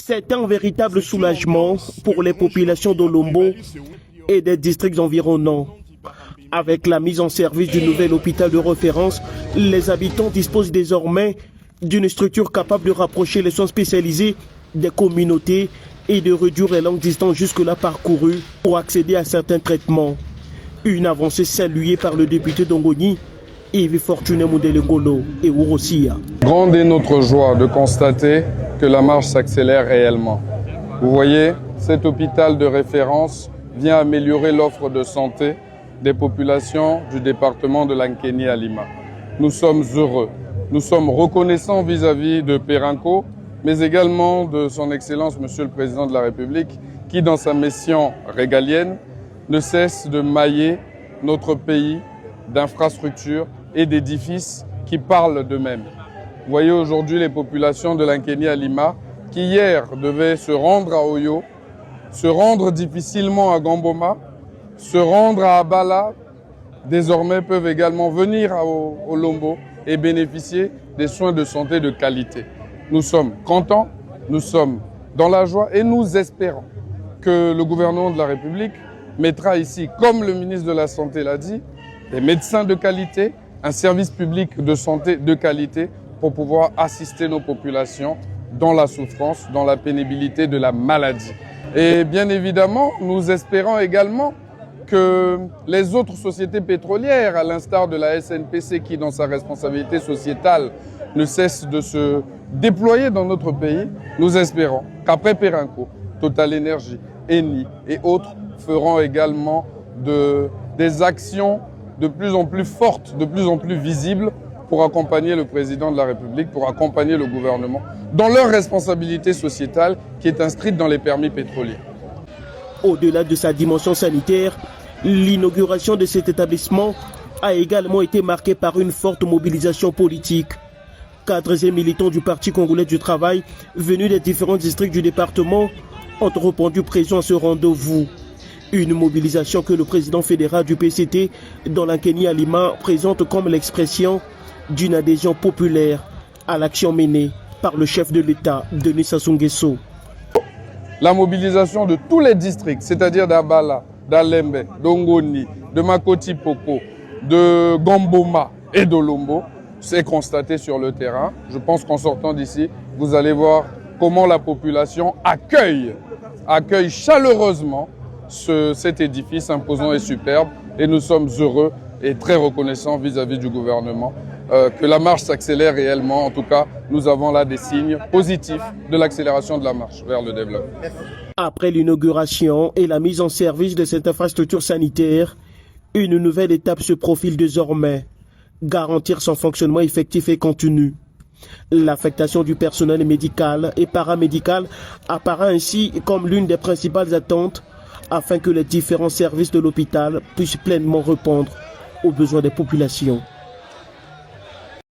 C'est un véritable soulagement pour les populations d'Olombo et des districts environnants. Avec la mise en service du nouvel hôpital de référence, les habitants disposent désormais d'une structure capable de rapprocher les soins spécialisés des communautés et de réduire les longues distances jusque-là parcourues pour accéder à certains traitements. Une avancée saluée par le député d'Ongoni, Yves Fortuné Modelengolo et Ourosia. Grande est notre joie de constater que la marche s'accélère réellement. Vous voyez, cet hôpital de référence vient améliorer l'offre de santé des populations du département de l'Ankeni à Lima. Nous sommes heureux. Nous sommes reconnaissants vis-à-vis de Perenco, mais également de son Excellence, Monsieur le Président de la République, qui, dans sa mission régalienne, ne cesse de mailler notre pays d'infrastructures et d'édifices qui parlent d'eux-mêmes. Vous voyez aujourd'hui les populations de l'Ankeni à Lima, qui hier devaient se rendre à Oyo, se rendre difficilement à Gamboma, se rendre à Abala, désormais peuvent également venir à Olombo et bénéficier des soins de santé de qualité. Nous sommes contents, nous sommes dans la joie et nous espérons que le gouvernement de la République mettra ici, comme le ministre de la Santé l'a dit, des médecins de qualité, un service public de santé de qualité pour pouvoir assister nos populations dans la souffrance, dans la pénibilité de la maladie. Et bien évidemment, nous espérons également que les autres sociétés pétrolières, à l'instar de la SNPC qui, dans sa responsabilité sociétale, ne cesse de se déployer dans notre pays, nous espérons qu'après Perenco, Total Energy, Eni et autres feront également des actions de plus en plus fortes, de plus en plus visibles pour accompagner le président de la République, pour accompagner le gouvernement dans leur responsabilité sociétale qui est inscrite dans les permis pétroliers. Au-delà de sa dimension sanitaire, l'inauguration de cet établissement a également été marquée par une forte mobilisation politique. Cadres et militants du Parti congolais du travail venus des différents districts du département ont répondu présents à ce rendez-vous. Une mobilisation que le président fédéral du PCT dans l'Ankeni à Lima présente comme l'expression d'une adhésion populaire à l'action menée par le chef de l'État, Denis Sassou Nguesso. La mobilisation de tous les districts, c'est-à-dire d'Abala, d'Alembe, d'Ongoni, de Makoti Poko, de Gamboma et d'Olombo, s'est constatée sur le terrain. Je pense qu'en sortant d'ici, vous allez voir comment la population accueille chaleureusement cet édifice imposant et superbe. Et nous sommes heureux et très reconnaissants vis-à-vis du gouvernement que la marche s'accélère réellement. En tout cas, nous avons là des signes positifs de l'accélération de la marche vers le développement. Après l'inauguration et la mise en service de cette infrastructure sanitaire, une nouvelle étape se profile désormais. Garantir son fonctionnement effectif et continu. L'affectation du personnel médical et paramédical apparaît ainsi comme l'une des principales attentes afin que les différents services de l'hôpital puissent pleinement répondre aux besoins des populations.